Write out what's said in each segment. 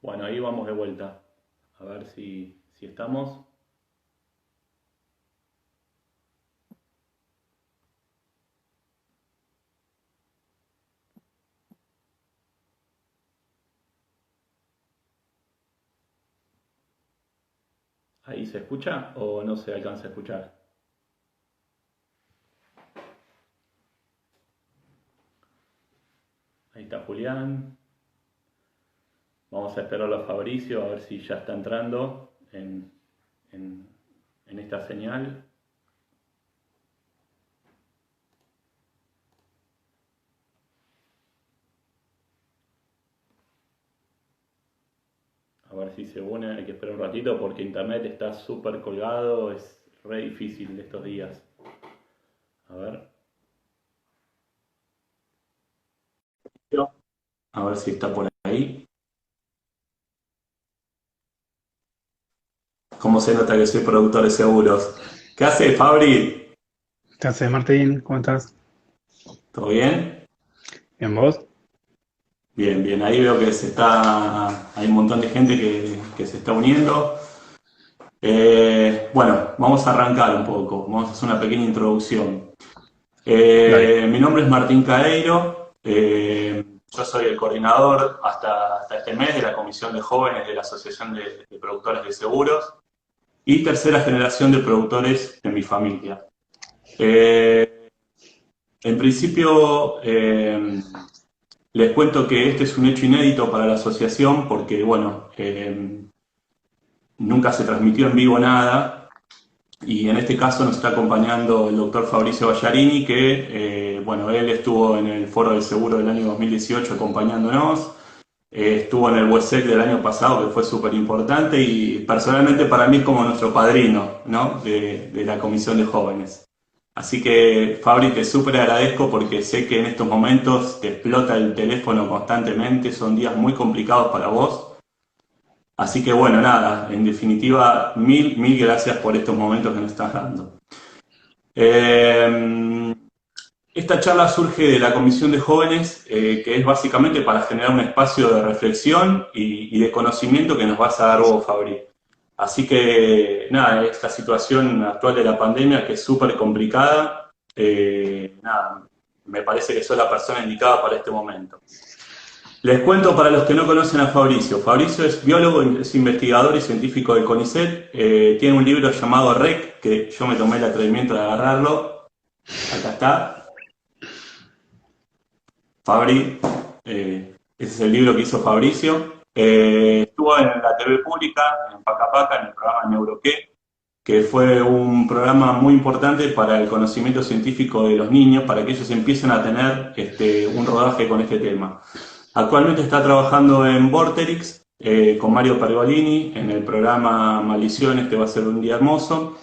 Bueno, ahí vamos de vuelta. A ver si estamos. ¿Ahí se escucha o no se alcanza a escuchar? Ahí está Julián. Vamos a esperarlo a Fabricio a ver si ya está entrando en- en esta señal. A ver si se une. Hay que esperar un ratito porque internet está súper colgado. Es re difícil estos días. A ver. A ver si está por ahí. ¿Cómo se nota que soy productor de seguros? ¿Qué hace Fabri? ¿Qué haces, Martín? ¿Cómo estás? ¿Todo bien? ¿Bien vos? Bien, bien. Ahí veo que hay un montón de gente que se está uniendo. Bueno, vamos a arrancar un poco. Vamos a hacer una pequeña introducción. Dale. Mi nombre es Martín Cadeiro. Yo soy el coordinador hasta este mes de la Comisión de Jóvenes de la Asociación de Productores de Seguros y tercera generación de productores en mi familia. Eh, en principio, les cuento que este es un hecho inédito para la asociación porque, bueno, nunca se transmitió en vivo nada y en este caso nos está acompañando el doctor Fabricio Ballarini que, bueno, él estuvo en el Foro del Seguro del año 2018 acompañándonos, estuvo en el WESEC del año pasado que fue súper importante y personalmente para mí es como nuestro padrino, ¿no? de la Comisión de Jóvenes. Así que Fabri, te súper agradezco porque sé que en estos momentos te explota el teléfono constantemente, son días muy complicados para vos. Así que bueno, nada, en definitiva, mil gracias por estos momentos que nos estás dando. Eh, esta charla surge de la Comisión de Jóvenes, que es básicamente para generar un espacio de reflexión y de conocimiento que nos vas a dar vos, Fabri. Así que, nada, esta situación actual de la pandemia que es súper complicada, nada, me parece que sos la persona indicada para este momento. Les cuento para los que no conocen a Fabricio. Fabricio es biólogo, es investigador y científico del CONICET. Tiene un libro llamado REC, que yo me tomé el atrevimiento de agarrarlo. Acá está. Fabri, ese es el libro que hizo Fabricio. Estuvo en la TV pública, en Paca Paca, en el programa Neuroqué, que fue un programa muy importante para el conocimiento científico de los niños, para que ellos empiecen a tener un rodaje con este tema. Actualmente está trabajando en Vorterix con Mario Pergolini en el programa Maldiciones, que va a ser un día hermoso,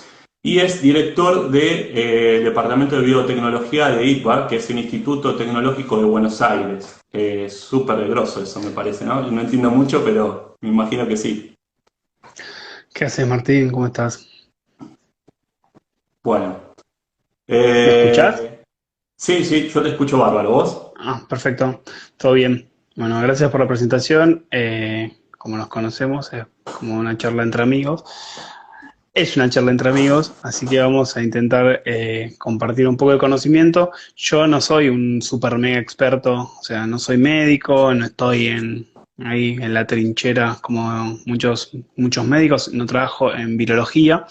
y es director del Departamento de Biotecnología de ITBA, que es el Instituto Tecnológico de Buenos Aires. Súper grosso eso me parece, ¿no? No entiendo mucho, pero me imagino que sí. ¿Qué haces, Martín? ¿Cómo estás? Bueno, ¿Me escuchás? sí, sí, yo te escucho bárbaro. ¿Vos? Ah, perfecto. Todo bien. Bueno, gracias por la presentación. Como nos conocemos, es como una charla entre amigos. Es una charla entre amigos, así que vamos a intentar compartir un poco de conocimiento. Yo no soy un super mega experto, o sea, no soy médico, no estoy ahí en la trinchera como muchos médicos, no trabajo en virología.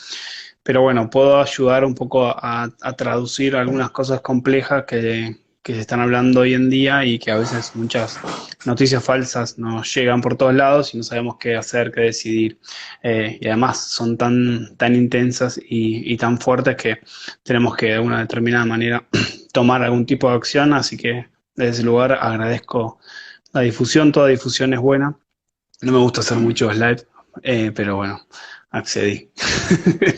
Pero bueno, puedo ayudar un poco a traducir algunas cosas complejas que se están hablando hoy en día y que a veces muchas noticias falsas nos llegan por todos lados y no sabemos qué hacer, qué decidir. Y además son tan intensas y tan fuertes que tenemos que de una determinada manera tomar algún tipo de acción. Así que desde ese lugar agradezco la difusión, toda difusión es buena. No me gusta hacer muchos live, pero bueno, accedí.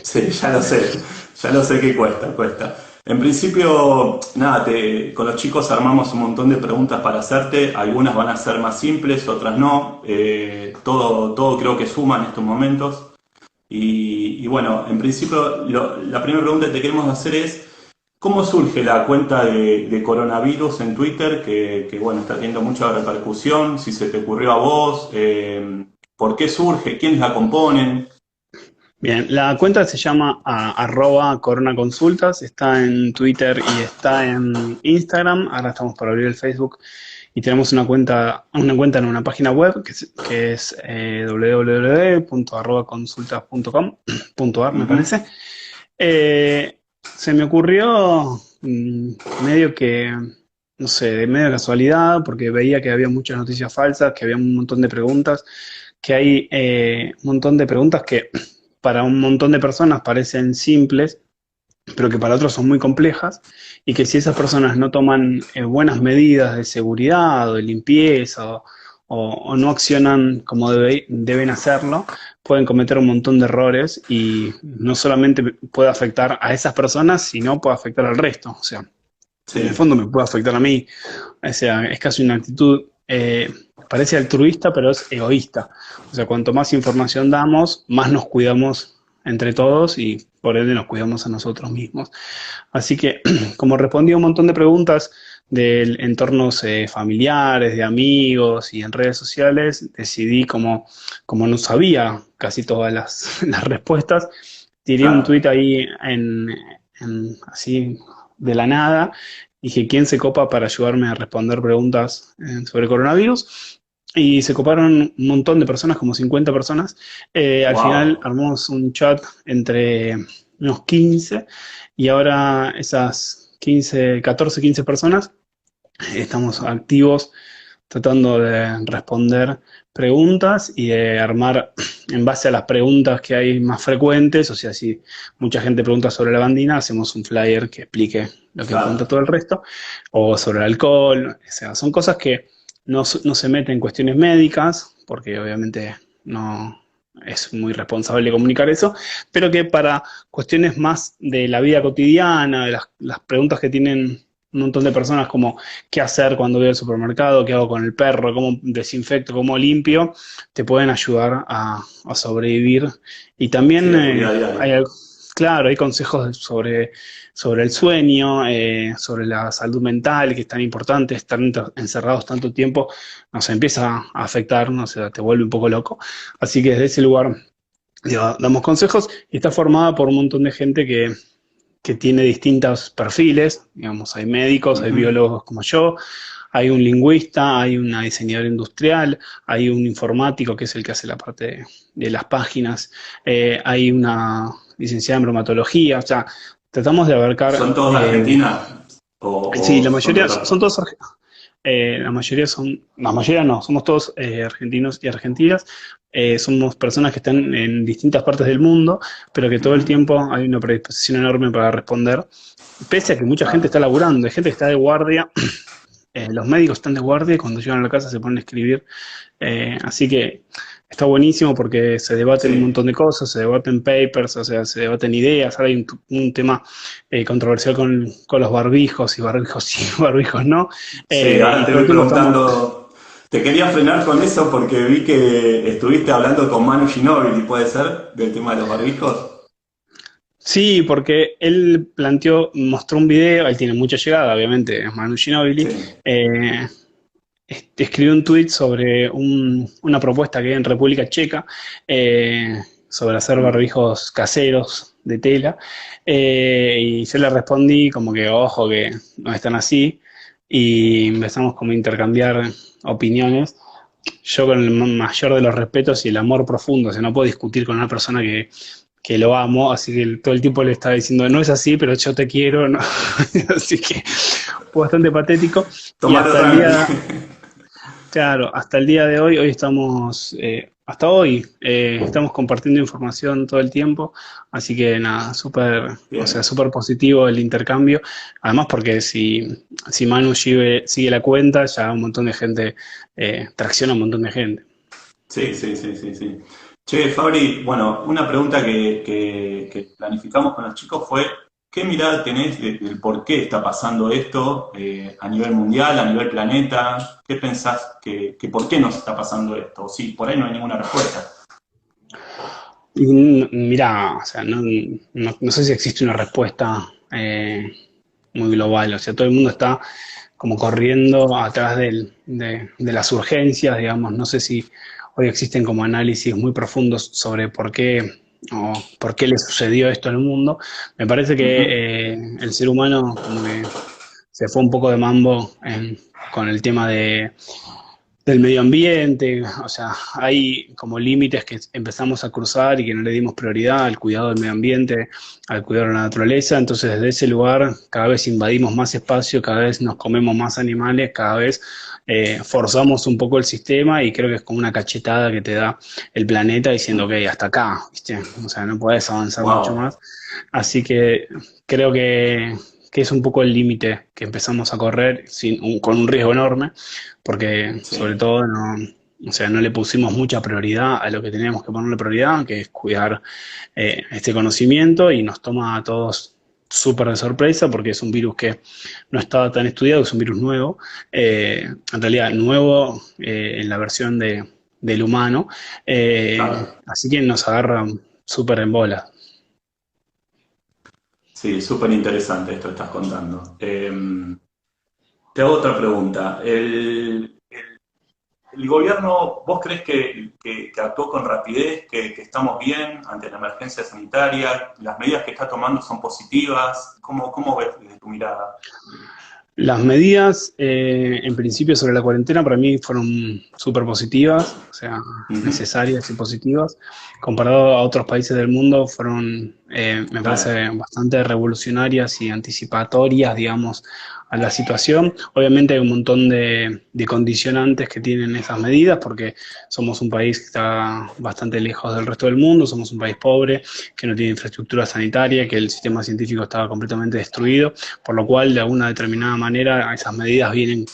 Sí, ya lo sé que cuesta, cuesta. En principio, nada, con los chicos armamos un montón de preguntas para hacerte, algunas van a ser más simples, otras no. Todo creo que suma en estos momentos. Y bueno, en principio la primera pregunta que te queremos hacer es, ¿cómo surge la cuenta de coronavirus en Twitter bueno, está teniendo mucha repercusión? Si se te ocurrió a vos, por qué surge, quiénes la componen. Bien, la cuenta se llama @coronaconsultas, está en Twitter y está en Instagram. Ahora estamos por abrir el Facebook y tenemos en una página web que es www.arrobaconsultas.com.ar, me Ujú. parece. Se me ocurrió medio que, no sé, de medio casualidad, porque veía que había muchas noticias falsas, que había un montón de preguntas, que hay un montón de preguntas que para un montón de personas parecen simples, pero que para otros son muy complejas, y que si esas personas no toman buenas medidas de seguridad o de limpieza o no accionan como deben hacerlo, pueden cometer un montón de errores y no solamente puede afectar a esas personas, sino puede afectar al resto. O sea, en el Sí, fondo me puede afectar a mí. O sea, es casi una actitud, parece altruista, pero es egoísta. O sea, cuanto más información damos, más nos cuidamos entre todos y por ende nos cuidamos a nosotros mismos. Así que, como respondí a un montón de preguntas de entornos familiares, de amigos y en redes sociales, decidí, como no sabía casi todas las respuestas, tiré un claro. tuit ahí así de la nada. Dije, ¿quién se copa para ayudarme a responder preguntas sobre coronavirus? Y se coparon un montón de personas, como 50 personas. Al final Wow. armamos un chat entre unos 15 y ahora esas 15, 14, 15 personas estamos activos tratando de responder preguntas y de armar en base a las preguntas que hay más frecuentes. O sea, si mucha gente pregunta sobre la lavandina, hacemos un flyer que explique lo que pregunta Claro. todo el resto, o sobre el alcohol. O sea, son cosas que no se meten en cuestiones médicas, porque obviamente no es muy responsable comunicar eso, pero que para cuestiones más de la vida cotidiana, de las preguntas que tienen un montón de personas, como qué hacer cuando voy al supermercado, qué hago con el perro, cómo desinfecto, cómo limpio, te pueden ayudar a sobrevivir. Y Sí, también a tu vida diaria. claro, hay consejos sobre el sueño, sobre la salud mental, que es tan importante. Estar encerrados tanto tiempo nos empieza a afectar, no sé, te vuelve un poco loco. Así que desde ese lugar, digo, damos consejos y está formada por un montón de gente que tiene distintos perfiles. Digamos, hay médicos, hay Ujú. biólogos como yo, hay un lingüista, hay una diseñadora industrial, hay un informático que es el que hace la parte de las páginas, hay una licenciada en bromatología. O sea, tratamos de abarcar, ¿Son todos de Argentina? sí, la O son de mayoría otra? son todos, la mayoría no, somos todos argentinos y argentinas. Somos personas que están en distintas partes del mundo, pero que todo el Ujú. tiempo hay una predisposición enorme para responder. Pese a que mucha gente Claro. está laburando, hay gente que está de guardia, los médicos están de guardia y cuando llegan a la casa se ponen a escribir. Así que está buenísimo porque se debaten un Sí. montón de cosas, se debaten papers, o sea, se debaten ideas. Ahora hay un tema controversial con los barbijos, y barbijos sí, barbijos no. Sí, ahora Y te todo el voy tiempo estamos. preguntando. Te quería frenar con eso porque vi que estuviste hablando con Manu Ginóbili, ¿puede ser? Del tema de los barbijos. Sí, porque él mostró un video, él tiene mucha llegada, obviamente, es Manu Ginóbili. Sí. eh, Escribió un tuit sobre una propuesta que hay en República Checa, sobre hacer Mm. barbijos caseros de tela. Y yo le respondí como que, ojo, que no están así. Y empezamos como a intercambiar opiniones. Yo con el mayor de los respetos y el amor profundo, o sea, no puedo discutir con una persona que lo amo, así que todo el tiempo le estaba diciendo, no es así, pero yo te quiero, ¿no? Así que fue bastante patético. Y Tomalo tranqui. claro, hasta el día de hoy estamos, hasta hoy, estamos compartiendo información todo el tiempo, así que nada, súper, o sea, Bien. súper positivo el intercambio. Además, porque si Manu sigue la cuenta, ya un montón de gente, tracciona a un montón de gente. Sí, sí, sí, sí, sí. Che, Fabri, bueno, una pregunta que planificamos con los chicos fue, ¿qué mirada tenés del por qué está pasando esto a nivel mundial, a nivel planeta? ¿Qué pensás que por qué nos está pasando esto? Sí, por ahí no hay ninguna respuesta. Mirá, o sea, no sé si existe una respuesta muy global. O sea, todo el mundo está como corriendo atrás de las urgencias, digamos. No sé si hoy existen como análisis muy profundos sobre por qué o por qué le sucedió esto al mundo. Me parece Ujú. que el ser humano como que se fue un poco de mambo con el tema del medio ambiente, o sea, hay como límites que empezamos a cruzar y que no le dimos prioridad al cuidado del medio ambiente, al cuidado de la naturaleza, entonces desde ese lugar cada vez invadimos más espacio, cada vez nos comemos más animales, cada vez forzamos un poco el sistema y creo que es como una cachetada que te da el planeta diciendo, ok, hasta acá, ¿viste? O sea, no puedes avanzar mucho Wow. más. Así que creo que es un poco el límite que empezamos a correr con un riesgo enorme, porque sobre Sí. todo no, o sea, no le pusimos mucha prioridad a lo que teníamos que ponerle prioridad, que es cuidar este conocimiento, y nos toma a todos súper de sorpresa porque es un virus que no estaba tan estudiado, es un virus nuevo, en realidad nuevo en la versión del humano, Claro. así que nos agarra súper en bola. Sí, súper interesante esto que estás contando. Te hago otra pregunta. El gobierno, ¿vos crees que actuó con rapidez, que estamos bien ante la emergencia sanitaria? ¿Las medidas que está tomando son positivas? ¿Cómo ves desde tu mirada? Las medidas, en principio, sobre la cuarentena para mí fueron súper positivas, o sea, Ujú. necesarias y positivas. Comparado a otros países del mundo, fueron, me Claro, parece, bastante revolucionarias y anticipatorias, digamos, a la situación. Obviamente hay un montón de condicionantes que tienen esas medidas, porque somos un país que está bastante lejos del resto del mundo, somos un país pobre, que no tiene infraestructura sanitaria, que el sistema científico estaba completamente destruido, por lo cual de alguna determinada manera esas medidas vienen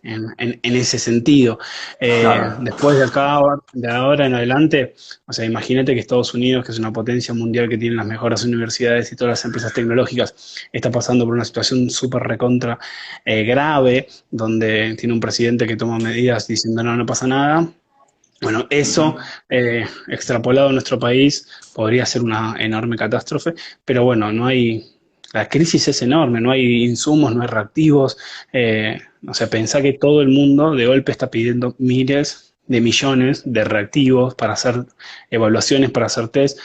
en ese sentido. claro. Después de acá, de ahora en adelante, o sea, imagínate que Estados Unidos, que es una potencia mundial que tiene las mejores universidades y todas las empresas tecnológicas, está pasando por una situación súper recontra grave, donde tiene un presidente que toma medidas diciendo no, no pasa nada. Bueno, eso Ujú. extrapolado a nuestro país podría ser una enorme catástrofe, pero bueno, no hay, la crisis es enorme, no hay insumos, no hay reactivos, o sea, pensá que todo el mundo de golpe está pidiendo miles de millones de reactivos para hacer evaluaciones, para hacer test,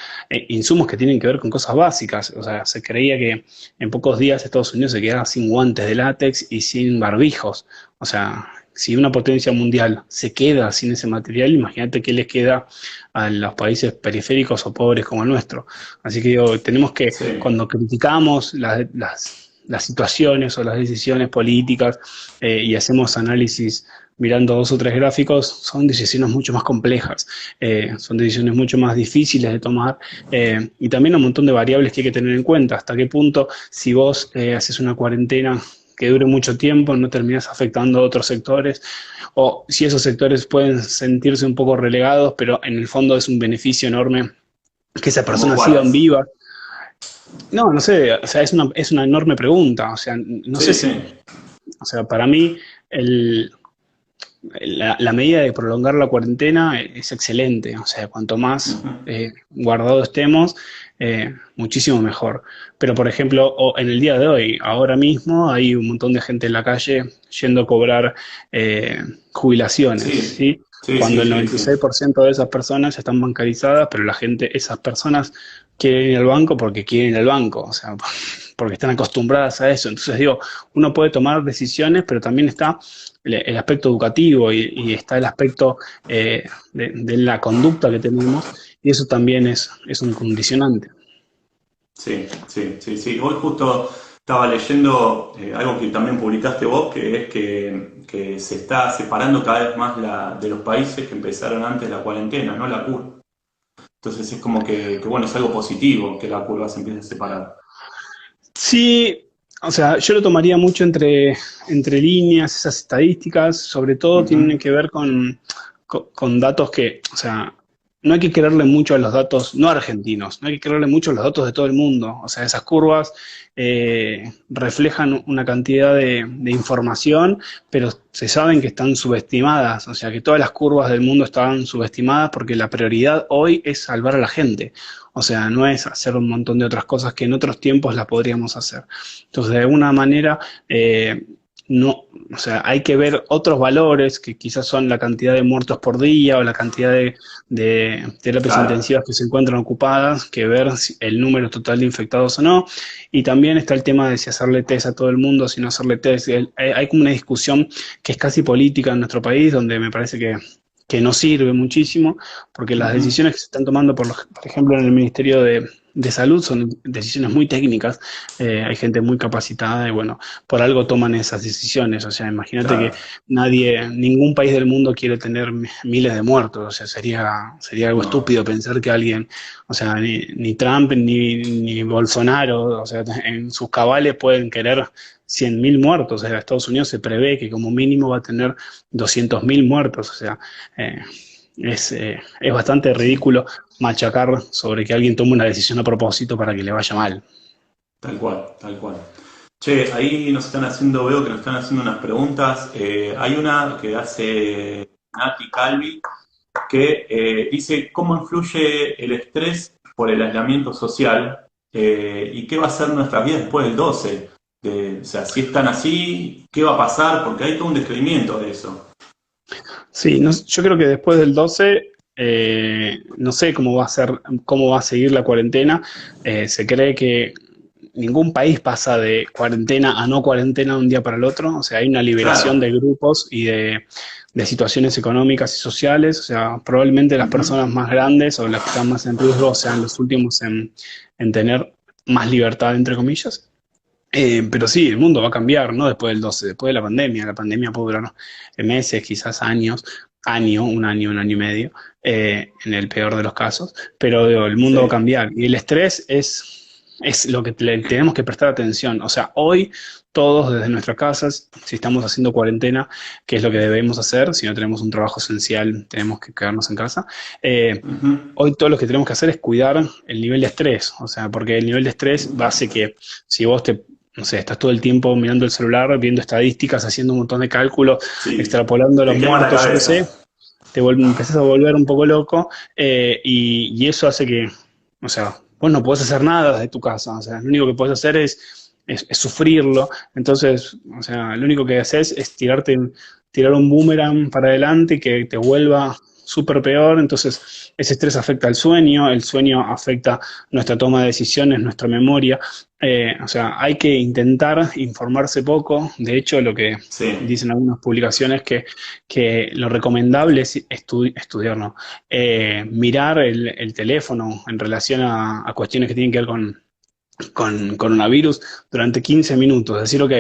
insumos que tienen que ver con cosas básicas, o sea, se creía que en pocos días Estados Unidos se quedaba sin guantes de látex y sin barbijos, o sea, si una potencia mundial se queda sin ese material, imagínate qué les queda a los países periféricos o pobres como el nuestro. Así que digo, tenemos que, Sí. cuando criticamos las situaciones o las decisiones políticas y hacemos análisis mirando dos o tres gráficos, son decisiones mucho más complejas, son decisiones mucho más difíciles de tomar y también un montón de variables que hay que tener en cuenta. Hasta qué punto, si vos haces una cuarentena que dure mucho tiempo, no terminas afectando a otros sectores, o si esos sectores pueden sentirse un poco relegados, pero en el fondo es un beneficio enorme que esas ¿Como personas sigan cuáles? vivas. No, no sé, o sea, es una enorme pregunta, o sea, no sé Sí, sí. si, o sea, para mí el, la medida de prolongar la cuarentena es excelente, o sea, cuanto más Ujú. guardados estemos, muchísimo mejor. Pero, por ejemplo, en el día de hoy, ahora mismo, hay un montón de gente en la calle yendo a cobrar eh, jubilaciones, Sí, ¿sí? sí, Cuando sí, el sí, sí. 96% de esas personas están bancarizadas, pero la gente, esas personas quieren ir al banco porque quieren ir al banco, o sea, porque están acostumbradas a eso. Entonces, digo, uno puede tomar decisiones, pero también está el aspecto educativo y está el aspecto de la conducta que tenemos, y eso también es un condicionante. Sí, sí, sí, sí. Hoy justo estaba leyendo algo que también publicaste vos, que es que se está separando cada vez más de los países que empezaron antes la cuarentena, ¿no? La curva. Entonces es como que, bueno, es algo positivo que la curva se empiece a separar. Sí, o sea, yo lo tomaría mucho entre líneas, esas estadísticas, sobre todo tienen Ujú. que ver con datos que, o sea, no hay que creerle mucho a los datos, no argentinos, no hay que creerle mucho a los datos de todo el mundo. O sea, esas curvas reflejan una cantidad de información, pero se saben que están subestimadas. O sea, que todas las curvas del mundo están subestimadas porque la prioridad hoy es salvar a la gente. O sea, no es hacer un montón de otras cosas que en otros tiempos las podríamos hacer. Entonces, de alguna manera, no, o sea, hay que ver otros valores que quizás son la cantidad de muertos por día o la cantidad de terapias Claro, intensivas que se encuentran ocupadas, que ver el número total de infectados o no. Y también está el tema de si hacerle test a todo el mundo, si no hacerle test. Hay como una discusión que es casi política en nuestro país, donde me parece que no sirve muchísimo, porque las ujú, decisiones que se están tomando, por ejemplo, en el Ministerio de Salud son decisiones muy técnicas. Hay gente muy capacitada y bueno, por algo toman esas decisiones. O sea, imagínate que claro, ningún país del mundo quiere tener miles de muertos. O sea, sería algo no, estúpido pensar que alguien, o sea, ni Trump ni Bolsonaro, o sea, en sus cabales pueden querer 100.000 muertos. O sea, Estados Unidos se prevé que como mínimo va a tener 200.000 muertos. O sea, eh, es bastante sí, ridículo machacar sobre que alguien tome una decisión a propósito para que le vaya mal. tal cual, tal cual. Che, ahí nos están haciendo, veo que nos están haciendo unas preguntas. Hay una que hace Nati Calvi que dice cómo influye el estrés por el aislamiento social y qué va a ser nuestra vida después del 12. O sea, si están así, ¿qué va a pasar? Porque hay todo un descrimiento de eso. Sí, yo creo que después del 12, no sé cómo va a ser, cómo va a seguir la cuarentena. Se cree que ningún país pasa de cuarentena a no cuarentena de un día para el otro. O sea, hay una liberación Claro. de grupos y de situaciones económicas y sociales. O sea, probablemente las Ujú. personas más grandes o las que están más en riesgo sean los últimos en tener más libertad, entre comillas. Pero sí, el mundo va a cambiar, ¿no? Después del 12, después de la pandemia. La pandemia puede durar meses, quizás años, un año y medio, en el peor de los casos. Pero digo, el mundo va a Sí. cambiar. Y el estrés es lo que tenemos que prestar atención. O sea, hoy todos desde nuestras casas, si estamos haciendo cuarentena, ¿qué es lo que debemos hacer? Si no tenemos un trabajo esencial, tenemos que quedarnos en casa. Eh, Ujú. Hoy todo lo que tenemos que hacer es cuidar el nivel de estrés, o sea, porque el nivel de estrés va a hacer que si vos no sé, estás todo el tiempo mirando el celular, viendo estadísticas, haciendo un montón de cálculos, Sí. extrapolando los Te quema la muertos, yo qué sé, cabeza. empezás a volver un poco loco y eso hace que, o sea, vos no podés hacer nada desde tu casa, o sea, lo único que podés hacer es sufrirlo, entonces, o sea, lo único que haces es tirar un boomerang para adelante que te vuelva súper peor, entonces ese estrés afecta al sueño, el sueño afecta nuestra toma de decisiones, nuestra memoria, o sea, hay que intentar informarse poco, de hecho lo que Sí. dicen algunas publicaciones que lo recomendable es estudiar, ¿no? Mirar el teléfono en relación a cuestiones que tienen que ver con coronavirus durante 15 minutos. Decir, ok,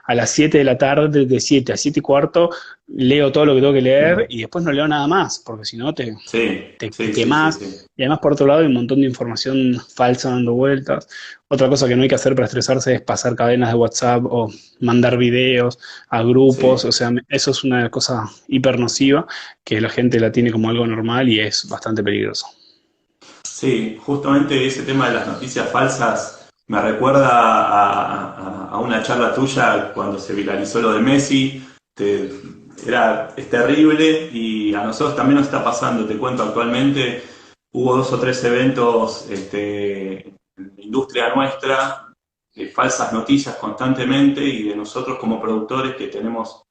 a las 7 de la tarde, de 7 a 7 y cuarto, leo todo lo que tengo que leer y después no leo nada más, porque si no Sí, te sí, sí, sí, quemás. sí. Y además, por otro lado, hay un montón de información falsa dando vueltas. Otra cosa que no hay que hacer para estresarse es pasar cadenas de WhatsApp o mandar videos a grupos. O Sí. sea, eso es una cosa hiper nociva que la gente la tiene como algo normal y es bastante peligroso. Sí, justamente ese tema de las noticias falsas me recuerda a una charla tuya cuando se viralizó lo de Messi. Te- es terrible y a nosotros también nos está pasando. Te cuento actualmente, hubo dos o tres eventos en la industria nuestra de falsas noticias constantemente y de nosotros como productores que tenemos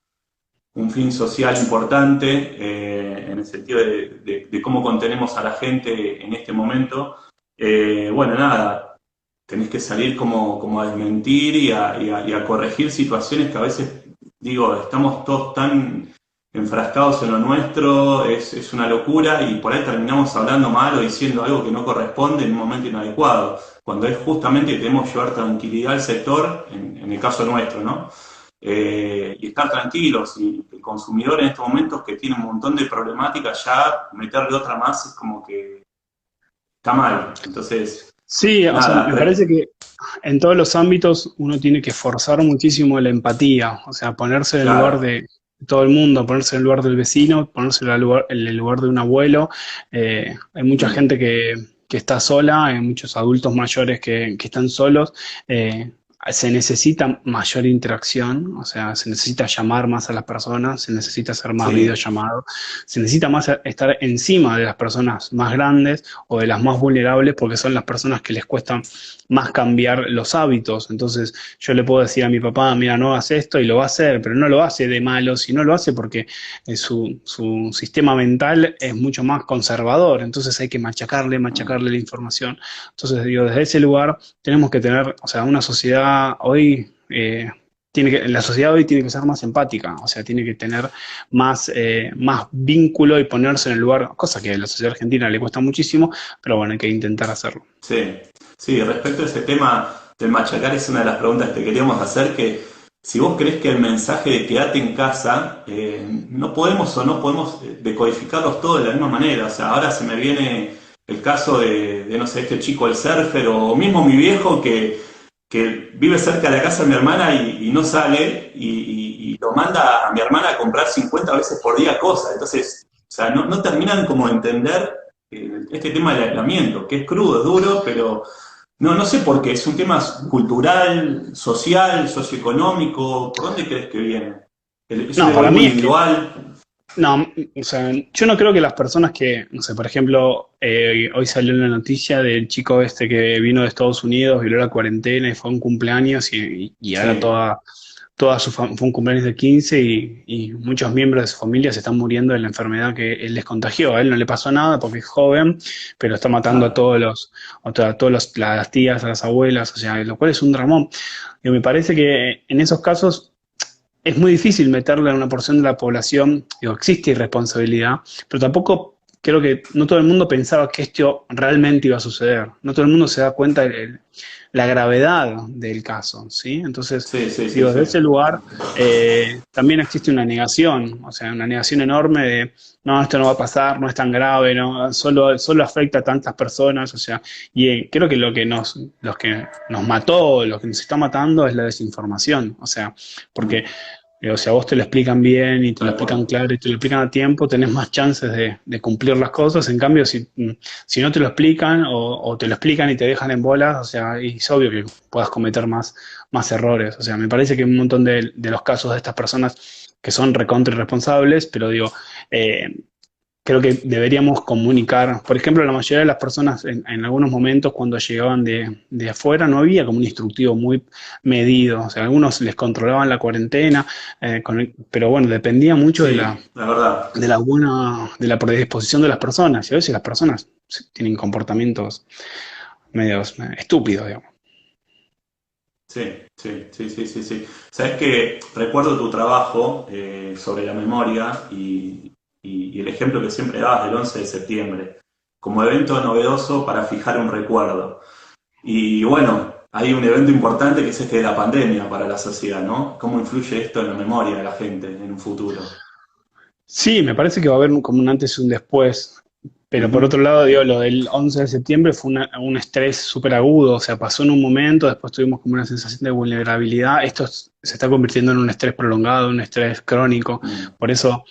un fin social importante en el sentido de cómo contenemos a la gente en este momento. Bueno, nada, tenés que salir como a desmentir y a corregir situaciones que a veces, digo, estamos todos tan enfrascados en lo nuestro, es una locura y por ahí terminamos hablando mal o diciendo algo que no corresponde en un momento inadecuado, cuando es justamente que debemos llevar tranquilidad al sector, en el caso nuestro, ¿no? Y estar tranquilos. Y el consumidor en estos momentos que tiene un montón de problemáticas, ya meterle otra más es como que está mal. Entonces, Sí, o sea, nada, me parece que en todos los ámbitos uno tiene que forzar muchísimo la empatía, o sea, ponerse en el lugar claro, de todo el mundo, ponerse en el lugar del vecino, ponerse en el lugar de un abuelo. Hay mucha mm, gente que está sola, hay muchos adultos mayores que están solos. se necesita mayor interacción, o sea, se necesita llamar más a las personas, se necesita hacer más Sí, videollamados, se necesita más estar encima de las personas más grandes o de las más vulnerables porque son las personas que les cuesta más cambiar los hábitos. Entonces yo le puedo decir a mi papá, mira, no hagas esto y lo va a hacer, pero no lo hace de malo, sino lo hace porque su sistema mental es mucho más conservador, entonces hay que machacarle la información. Entonces digo, desde ese lugar tenemos que tener, o sea, una sociedad hoy, la sociedad hoy tiene que ser más empática, o sea, tiene que tener más vínculo y ponerse en el lugar, cosa que a la sociedad argentina le cuesta muchísimo, pero bueno, hay que intentar hacerlo. sí, sí, respecto a ese tema del machacar es una de las preguntas que te queríamos hacer, que si vos crees que el mensaje de quédate en casa, no podemos o no podemos decodificarlos todos de la misma manera. O sea, ahora se me viene el caso de, no sé, este chico el surfer, o mismo mi viejo que vive cerca de la casa de mi hermana y no sale, y lo manda a mi hermana a comprar 50 veces por día cosas. Entonces, o sea, no terminan como de entender este tema del aislamiento, que es crudo, es duro, pero no sé por qué, es un tema cultural, social, socioeconómico. ¿Por dónde crees que viene? ¿Es un No, para egoísmo mí es que individual? no, o sea, yo no creo que las personas que, no sé, por ejemplo, hoy salió la noticia del chico este que vino de Estados Unidos, violó la cuarentena y fue a un cumpleaños y ahora Sí, fue un cumpleaños de 15 y muchos miembros de su familia se están muriendo de la enfermedad que él les contagió. A él no le pasó nada porque es joven, pero está matando a claro, las tías, a las abuelas, o sea, lo cual es un dramón. Y me parece que en esos casos es muy difícil meterle a una porción de la población, digo, existe irresponsabilidad, pero tampoco creo que no todo el mundo pensaba que esto realmente iba a suceder. No todo el mundo se da cuenta de la gravedad del caso, ¿sí? Entonces, sí, sí, sí, digo, sí. desde ese lugar también existe una negación, o sea, una negación enorme de, no, esto no va a pasar, no es tan grave, no, solo afecta a tantas personas, o sea, y creo que los que nos mató, lo que nos está matando es la desinformación, o sea, porque digo, si a vos te lo explican bien y te lo Tal explican cual. claro y te lo explican a tiempo, tenés más chances de cumplir las cosas. En cambio, si no te lo explican o te lo explican y te dejan en bolas, o sea, es obvio que puedas cometer más errores. O sea, me parece que un montón de los casos de estas personas que son recontra irresponsables, pero digo, eh, creo que deberíamos comunicar. Por ejemplo, la mayoría de las personas en algunos momentos cuando llegaban de afuera no había como un instructivo muy medido. O sea, algunos les controlaban la cuarentena, pero bueno, dependía mucho Sí, la verdad. de la predisposición de las personas. Y a veces las personas tienen comportamientos medios estúpidos, digamos. Sí, sí, sí, sí, sí, sí. Sabes que recuerdo tu trabajo sobre la memoria y el ejemplo que siempre dabas del 11 de septiembre como evento novedoso para fijar un recuerdo. Y bueno, hay un evento importante que es este de la pandemia para la sociedad, ¿no? ¿Cómo influye esto en la memoria de la gente en un futuro? Sí, me parece que va a haber como un antes y un después. Pero por Ujú. otro lado, digo, lo del 11 de septiembre fue un estrés súper agudo, o sea, pasó en un momento, después tuvimos como una sensación de vulnerabilidad. Se está convirtiendo en un estrés prolongado, un estrés crónico. Mm, Por eso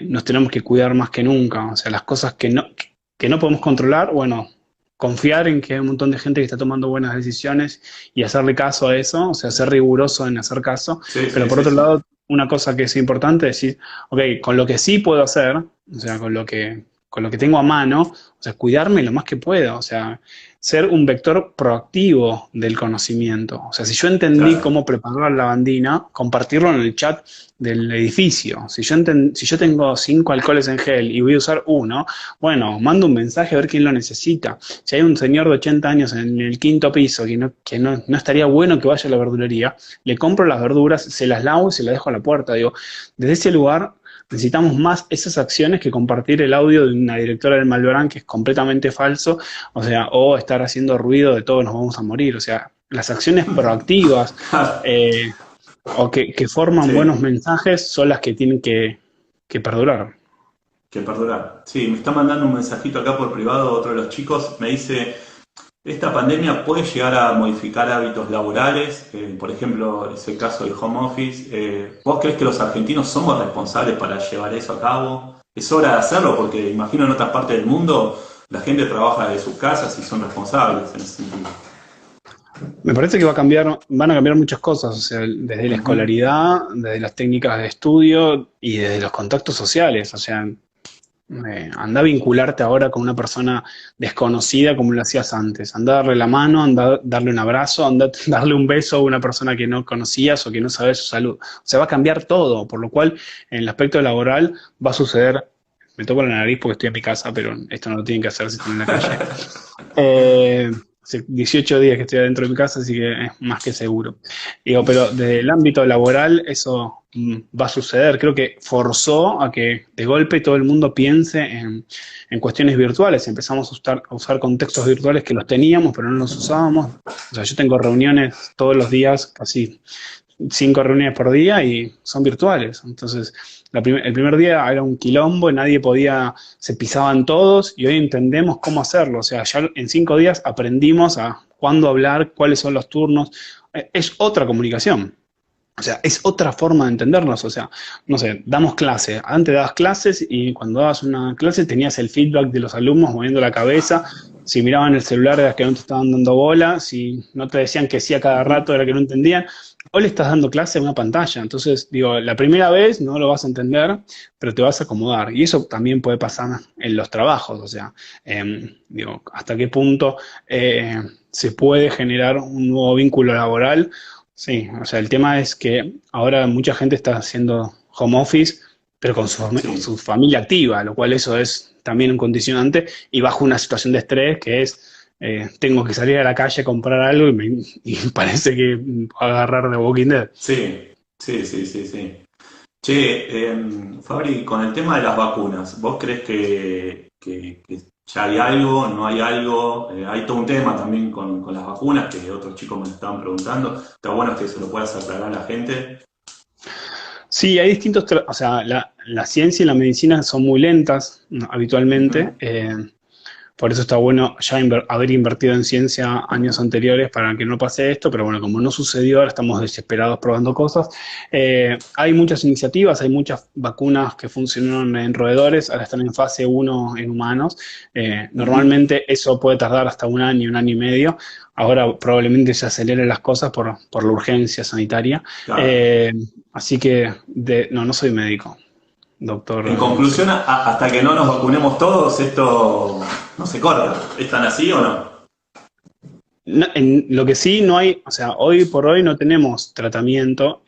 nos tenemos que cuidar más que nunca. O sea, las cosas que no podemos controlar, bueno, confiar en que hay un montón de gente que está tomando buenas decisiones y hacerle caso a eso, o sea, ser riguroso en hacer caso. sí, Pero sí, por sí, otro sí. lado, una cosa que es importante es decir, ok, con lo que sí puedo hacer, o sea, con lo que tengo a mano, o sea, cuidarme lo más que pueda, o sea, ser un vector proactivo del conocimiento. O sea, si yo entendí Claro. cómo preparar la lavandina, compartirlo en el chat del edificio. Si yo tengo 5 alcoholes en gel y voy a usar uno, bueno, mando un mensaje a ver quién lo necesita. Si hay un señor de 80 años en el quinto piso que no estaría bueno que vaya a la verdulería, le compro las verduras, se las lavo y se las dejo a la puerta. Digo, desde ese lugar necesitamos más esas acciones que compartir el audio de una directora del Malbrán que es completamente falso, o sea, o estar haciendo ruido de todos nos vamos a morir. O sea, las acciones proactivas que forman buenos Sí, mensajes son las que tienen que perdurar. que perdurar. Sí, me está mandando un mensajito acá por privado otro de los chicos. Me dice, esta pandemia puede llegar a modificar hábitos laborales, por ejemplo, ese caso del home office. ¿Vos crees que los argentinos somos responsables para llevar eso a cabo? Es hora de hacerlo porque imagino en otras partes del mundo la gente trabaja de sus casas y son responsables en ese sentido. Me parece que van a cambiar muchas cosas, o sea, desde la Ujú. escolaridad, desde las técnicas de estudio y desde los contactos sociales. O sea, anda a vincularte ahora con una persona desconocida como lo hacías antes. Anda a darle la mano, anda a darle un abrazo, anda a darle un beso a una persona que no conocías o que no sabes su salud. O sea, va a cambiar todo, por lo cual en el aspecto laboral va a suceder. Me toco la nariz porque estoy en mi casa, pero esto no lo tienen que hacer si están en la calle. Hace 18 días que estoy adentro de mi casa, así que es más que seguro. Digo, pero desde el ámbito laboral eso va a suceder. Creo que forzó a que de golpe todo el mundo piense en cuestiones virtuales. Empezamos a usar contextos virtuales que los teníamos, pero no los usábamos. O sea, yo tengo reuniones todos los días, casi 5 reuniones por día y son virtuales. Entonces, el primer día era un quilombo, nadie podía, se pisaban todos y hoy entendemos cómo hacerlo. O sea, ya en 5 días aprendimos a cuándo hablar, cuáles son los turnos. Es otra comunicación. O sea, es otra forma de entendernos. O sea, no sé, damos clase. Antes dabas clases y cuando dabas una clase tenías el feedback de los alumnos moviendo la cabeza. Si miraban el celular era que no te estaban dando bola. Si no te decían que sí a cada rato era que no entendían. Hoy le estás dando clase a una pantalla. Entonces, digo, la primera vez no lo vas a entender, pero te vas a acomodar. Y eso también puede pasar en los trabajos. O sea, digo, hasta qué punto se puede generar un nuevo vínculo laboral. Sí, o sea, el tema es que ahora mucha gente está haciendo home office, pero con Sí. su familia activa, lo cual eso es también un condicionante y bajo una situación de estrés que es, tengo que salir a la calle a comprar algo y parece que voy a agarrar de Walking Dead. Sí, sí, sí, sí, sí. Che, Fabri, con el tema de las vacunas, ¿vos crees que ya hay algo, no hay algo? Hay todo un tema también con las vacunas que otros chicos me estaban preguntando. Está bueno que se lo puedas aclarar a la gente. Sí, hay distintos, o sea, la ciencia y la medicina son muy lentas, ¿no? Habitualmente. Ujú. Por eso está bueno ya haber invertido en ciencia años anteriores para que no pase esto, pero bueno, como no sucedió, ahora estamos desesperados probando cosas. Hay muchas iniciativas, hay muchas vacunas que funcionaron en roedores, ahora están en fase 1 en humanos. Ujú. Normalmente eso puede tardar hasta un año y medio. Ahora probablemente se aceleren las cosas por la urgencia sanitaria. Claro. Eh, Así que, no, no soy médico, doctor, En no sé. conclusión, hasta que no nos vacunemos todos, esto no se corta. ¿Es tan así o no? En lo que sí no hay, o sea, hoy por hoy no tenemos tratamiento,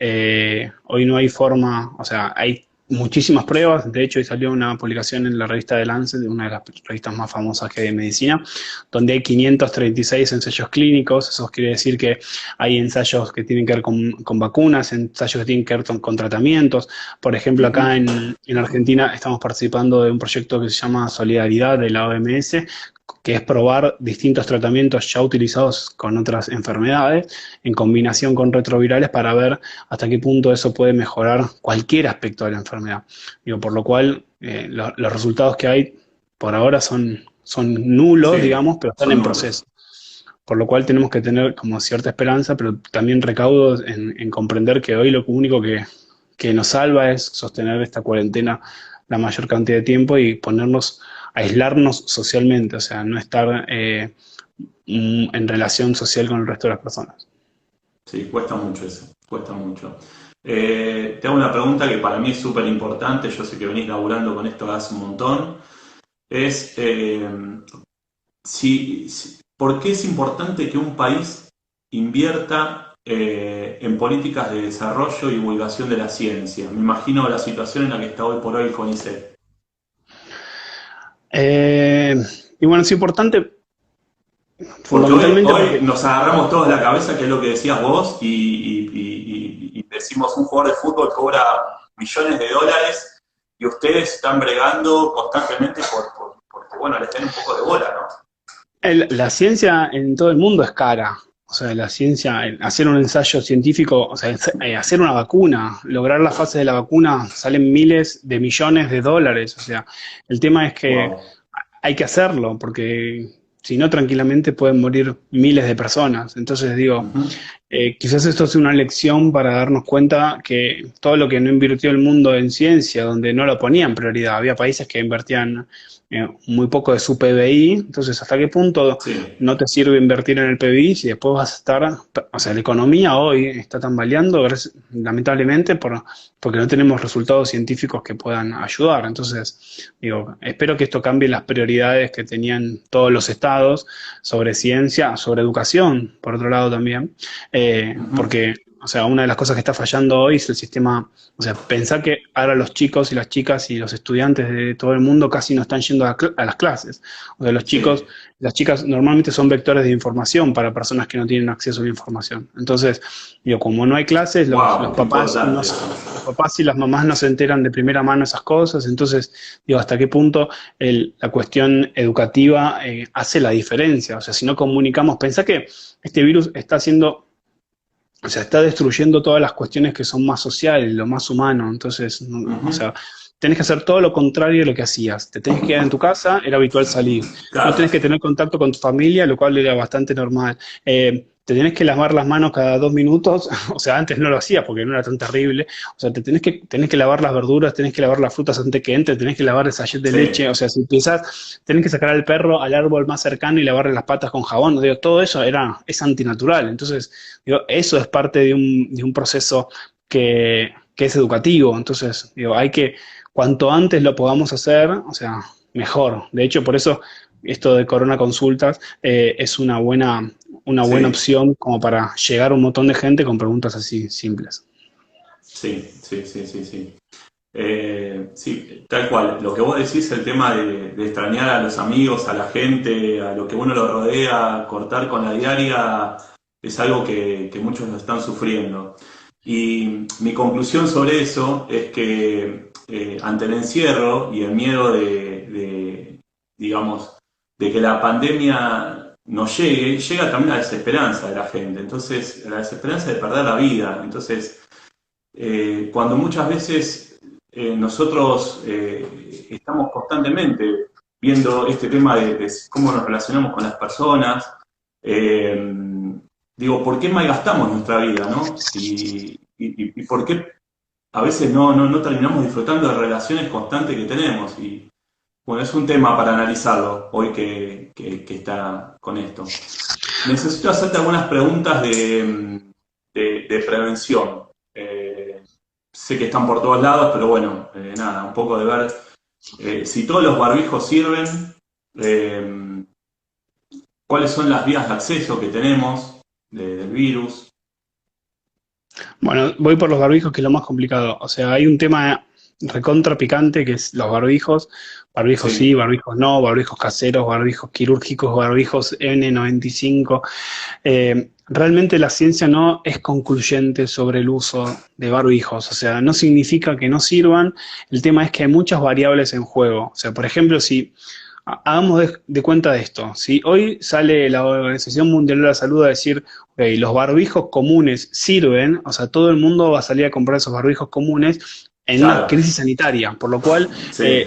hoy no hay forma, o sea, hay muchísimas pruebas, de hecho hoy salió una publicación en la revista de Lancet, una de las revistas más famosas que hay de medicina, donde hay 536 ensayos clínicos, eso quiere decir que hay ensayos que tienen que ver con vacunas, ensayos que tienen que ver con tratamientos, por ejemplo acá Ujú. en Argentina estamos participando de un proyecto que se llama Solidaridad de la OMS, que es probar distintos tratamientos ya utilizados con otras enfermedades en combinación con retrovirales para ver hasta qué punto eso puede mejorar cualquier aspecto de la enfermedad. Digo, por lo cual, los resultados que hay por ahora son nulos, Sí, digamos, pero están son en nulos. proceso. Por lo cual tenemos que tener como cierta esperanza, pero también recaudo en comprender que hoy lo único que nos salva es sostener esta cuarentena la mayor cantidad de tiempo y ponernos, aislarnos socialmente, o sea, no estar en relación social con el resto de las personas. Sí, cuesta mucho eso, cuesta mucho. Te hago una pregunta que para mí es súper importante, yo sé que venís laburando con esto hace un montón, es ¿por qué es importante que un país invierta en políticas de desarrollo y divulgación de la ciencia? Me imagino la situación en la que está hoy por hoy el CONICET. Eh, y bueno, es importante Porque fundamentalmente hoy porque nos agarramos todos la cabeza, que es lo que decías vos, y decimos un jugador de fútbol cobra millones de dólares y ustedes están bregando constantemente porque, bueno, les den un poco de bola, ¿no? la ciencia en todo el mundo es cara. O sea, la ciencia, hacer un ensayo científico, o sea, hacer una vacuna, lograr la fase de la vacuna, salen miles de millones de dólares. O sea, el tema es que Wow. hay que hacerlo, porque si no, tranquilamente pueden morir miles de personas. Entonces, digo, Ujú. quizás esto es una lección para darnos cuenta que todo lo que no invirtió el mundo en ciencia, donde no lo ponían prioridad, había países que invertían muy poco de su PBI, entonces ¿hasta qué punto Sí, no te sirve invertir en el PBI si después vas a estar, o sea, la economía hoy está tambaleando, lamentablemente, porque no tenemos resultados científicos que puedan ayudar. Entonces, digo, espero que esto cambie las prioridades que tenían todos los estados sobre ciencia, sobre educación, por otro lado también, ujú, porque, o sea, una de las cosas que está fallando hoy es el sistema, o sea, pensar que ahora los chicos y las chicas y los estudiantes de todo el mundo casi no están yendo a las clases. O sea, los chicos, sí. las chicas normalmente son vectores de información para personas que no tienen acceso a la información. Entonces, digo, como no hay clases, los Wow, qué papás importante eso. los papás y las mamás no se enteran de primera mano esas cosas, entonces, digo, hasta qué punto la cuestión educativa hace la diferencia. O sea, si no comunicamos, pensá que este virus está haciendo, o sea, está destruyendo todas las cuestiones que son más sociales, lo más humano. Entonces, o Ujú, sea, tenés que hacer todo lo contrario de lo que hacías. Te tenés que quedar en tu casa, era habitual salir. No claro, tenés que tener contacto con tu familia, lo cual era bastante normal. Te tenés que lavar las manos cada 2 minutos, o sea, antes no lo hacías porque no era tan terrible. O sea, tenés que lavar las verduras, tenés que lavar las frutas antes que entre, tenés que lavar el sachet de leche. sí, O sea, si empiezas, tenés que sacar al perro al árbol más cercano y lavarle las patas con jabón. Digo, todo eso es antinatural. Entonces, digo, eso es parte de un proceso que es educativo. Entonces, digo, hay que, cuanto antes lo podamos hacer, o sea, mejor. De hecho, por eso esto de Corona Consultas es una buena sí, opción como para llegar a un montón de gente con preguntas así simples. sí, sí, sí, sí, sí. Sí, tal cual. Lo que vos decís, el tema de extrañar a los amigos, a la gente, a lo que uno lo rodea, cortar con la diaria, es algo que muchos lo están sufriendo. Y mi conclusión sobre eso es que ante el encierro y el miedo digamos, de que la pandemia no llegue, llega también la desesperanza de la gente. Entonces, la desesperanza de perder la vida. Entonces, cuando muchas veces nosotros estamos constantemente viendo este tema de cómo nos relacionamos con las personas, eh, digo, ¿por qué malgastamos nuestra vida, no? Y por qué a veces no terminamos disfrutando de relaciones constantes que tenemos. Y bueno, es un tema para analizarlo hoy que está con esto. Necesito hacerte algunas preguntas de prevención. Sé que están por todos lados, pero bueno, nada, un poco de ver si todos los barbijos sirven, eh, cuáles son las vías de acceso que tenemos del virus. Bueno, voy por los barbijos, que es lo más complicado. O sea, hay un tema recontra picante que es los barbijos. Barbijos sí, Sí, barbijos no, barbijos caseros, barbijos quirúrgicos, barbijos N95. Realmente la ciencia no es concluyente sobre el uso de barbijos. O sea, no significa que no sirvan. El tema es que hay muchas variables en juego. O sea, por ejemplo, si hagamos de cuenta de esto. Si hoy sale la Organización Mundial de la Salud a decir, ok, los barbijos comunes sirven, o sea, todo el mundo va a salir a comprar esos barbijos comunes en una claro, crisis sanitaria, por lo cual sí.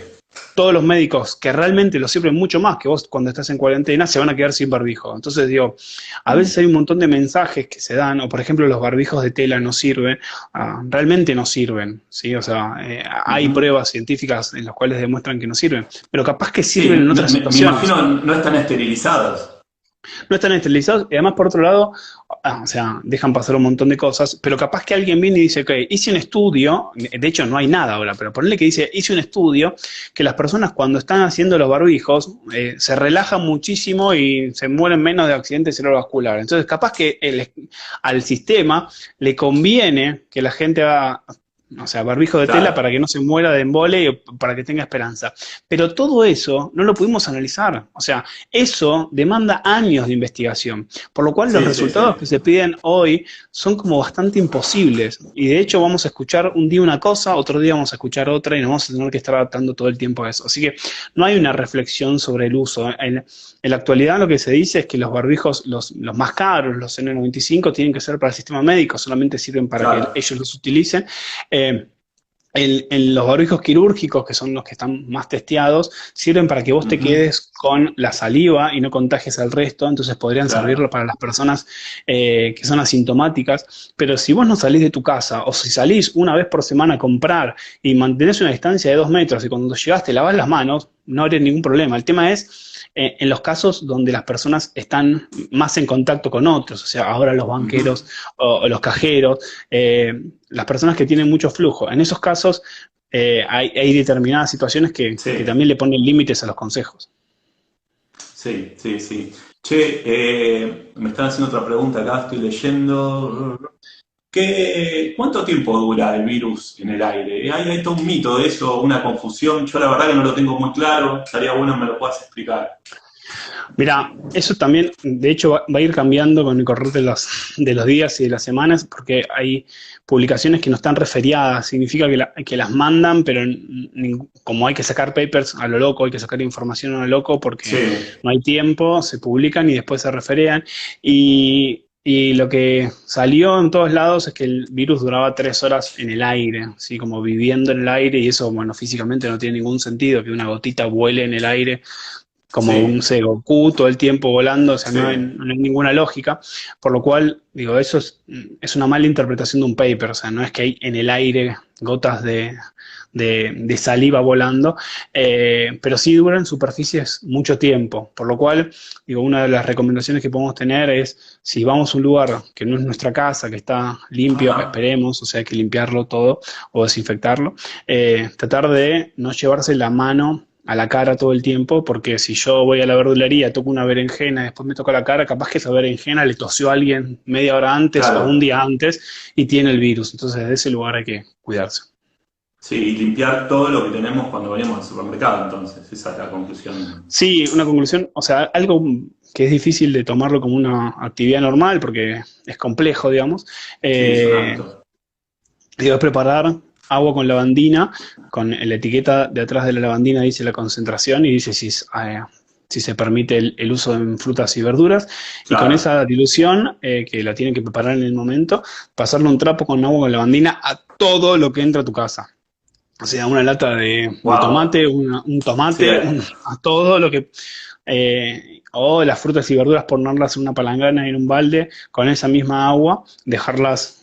todos los médicos que realmente lo sirven mucho más que vos cuando estás en cuarentena se van a quedar sin barbijo. Entonces digo, a veces Mm, hay un montón de mensajes que se dan, o por ejemplo los barbijos de tela no sirven, realmente no sirven, ¿sí? O sea, hay ujú. pruebas científicas en las cuales demuestran que no sirven, pero capaz que Sí, sirven en otras me situaciones. imagino no están esterilizados. No están esterilizados y además por otro lado, o sea, dejan pasar un montón de cosas, pero capaz que alguien viene y dice, ok, hice un estudio, de hecho no hay nada ahora, pero ponle que dice, hice un estudio que las personas cuando están haciendo los barbijos se relajan muchísimo y se mueren menos de accidentes cerebrovasculares. Entonces capaz que al sistema le conviene que la gente haga, o sea, barbijo de tela Claro, para que no se muera de embole y para que tenga esperanza. Pero todo eso no lo pudimos analizar. O sea, eso demanda años de investigación, por lo cual los sí, sí, resultados sí. que se piden hoy son como bastante imposibles. Y de hecho vamos a escuchar un día una cosa, otro día vamos a escuchar otra y nos vamos a tener que estar adaptando todo el tiempo a eso. Así que no hay una reflexión sobre el uso. En la actualidad lo que se dice es que los barbijos, los más caros, los N95, tienen que ser para el sistema médico, solamente sirven para que Claro. ellos los utilicen. En los barbijos quirúrgicos, que son los que están más testeados, sirven para que vos te Ujú, quedes con la saliva y no contagies al resto, entonces podrían claro. servirlo para las personas que son asintomáticas, pero si vos no salís de tu casa o si salís una vez por semana a comprar y mantenés una distancia de 2 metros y cuando llegás te lavas las manos, no habría ningún problema. El tema es en los casos donde las personas están más en contacto con otros, o sea, ahora los Ujú. banqueros o los cajeros, las personas que tienen mucho flujo. En esos casos hay determinadas situaciones que Sí, también le ponen límites a los consejos. sí, sí, sí. Che, me están haciendo otra pregunta acá, estoy leyendo. ¿Cuánto tiempo dura el virus en el aire? Hay todo un mito de eso, una confusión. Yo la verdad que no lo tengo muy claro. Estaría bueno que me lo puedas explicar. Mira, eso también, de hecho, va a ir cambiando con el correr de los días y de las semanas, porque hay publicaciones que no están referiadas, significa que las mandan, pero como hay que sacar papers a lo loco, hay que sacar información a lo loco porque Sí, no hay tiempo, se publican y después se referean. Y lo que salió en todos lados es que el virus duraba 3 horas en el aire, así como viviendo en el aire, y eso, bueno, físicamente no tiene ningún sentido que una gotita vuele en el aire como un sí, sé, Goku todo el tiempo volando, o sea, sí. no hay ninguna lógica, por lo cual, digo, eso es una mala interpretación de un paper, o sea, no es que hay en el aire gotas de saliva volando, pero sí duran superficies mucho tiempo, por lo cual, digo, una de las recomendaciones que podemos tener es, si vamos a un lugar que no es nuestra casa, que está limpio, Ajá, esperemos, o sea, hay que limpiarlo todo o desinfectarlo, tratar de no llevarse la mano a la cara todo el tiempo, porque si yo voy a la verdulería, toco una berenjena, después me toco la cara, capaz que esa berenjena le tosió a alguien media hora antes o un claro. día antes y tiene el virus. Entonces, de ese lugar hay que cuidarse. Sí, y limpiar todo lo que tenemos cuando venimos al supermercado, entonces. Esa es la conclusión. Sí, una conclusión, o sea, algo que es difícil de tomarlo como una actividad normal, porque es complejo, digamos, Sí, es un eh, hábito. digo, es preparar agua con lavandina, con la etiqueta de atrás de la lavandina dice la concentración y dice si se permite el uso en frutas y verduras, y con Claro. esa dilución, que la tienen que preparar en el momento, pasarle un trapo con agua con lavandina a todo lo que entra a tu casa. O sea, una lata de Wow. tomate, un Sí, tomate, a todo lo que... o las frutas y verduras ponerlas en una palangana y en un balde con esa misma agua, dejarlas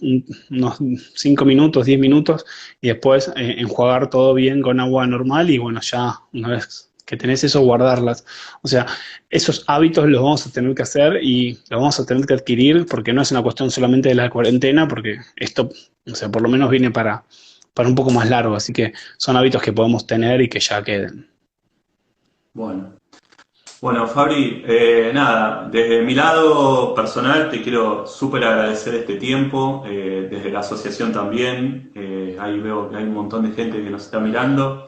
unos 5 minutos, 10 minutos y después enjuagar todo bien con agua normal y bueno, ya una vez que tenés eso, guardarlas. O sea, esos hábitos los vamos a tener que hacer y los vamos a tener que adquirir porque no es una cuestión solamente de la cuarentena, porque esto, o sea, por lo menos viene para un poco más largo, así que son hábitos que podemos tener y que ya queden. bueno. Bueno, Fabri, nada, desde mi lado personal te quiero súper agradecer este tiempo, desde la asociación también, ahí veo que hay un montón de gente que nos está mirando.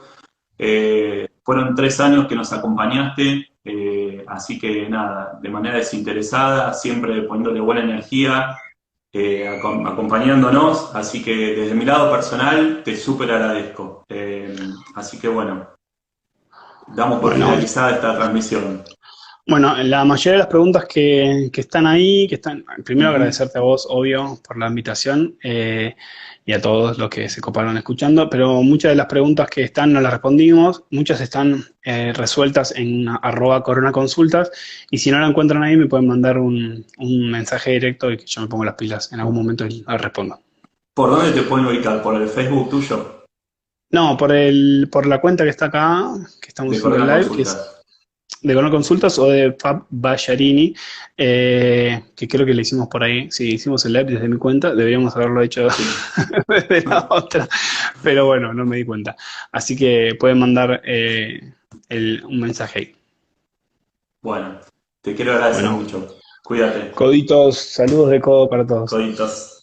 Fueron 3 años que nos acompañaste, así que nada, de manera desinteresada, siempre poniéndole buena energía, acompañándonos, así que desde mi lado personal te súper agradezco. Así que bueno, damos por Bueno, finalizada esta transmisión. bueno, la mayoría de las preguntas que están ahí, primero Ujú. agradecerte a vos, obvio, por la invitación y a todos los que se coparon escuchando, pero muchas de las preguntas que están no las respondimos, muchas están resueltas en @coronaconsultas y si no la encuentran ahí me pueden mandar un mensaje directo y que yo me pongo las pilas en algún momento y les respondo. ¿Por dónde te pueden ubicar? ¿Por el Facebook tuyo? No, por la cuenta que está acá, que estamos De haciendo el Corona live, que es Consultas. de Cono Consultas o de Fab Ballarini, que creo que le hicimos por ahí. Sí, hicimos el live desde mi cuenta, deberíamos haberlo hecho Sí. desde la otra, pero bueno, no me di cuenta. Así que pueden mandar un mensaje ahí. Bueno, te quiero agradecer Bueno, mucho. Cuídate. coditos, saludos de codo para todos. Coditos.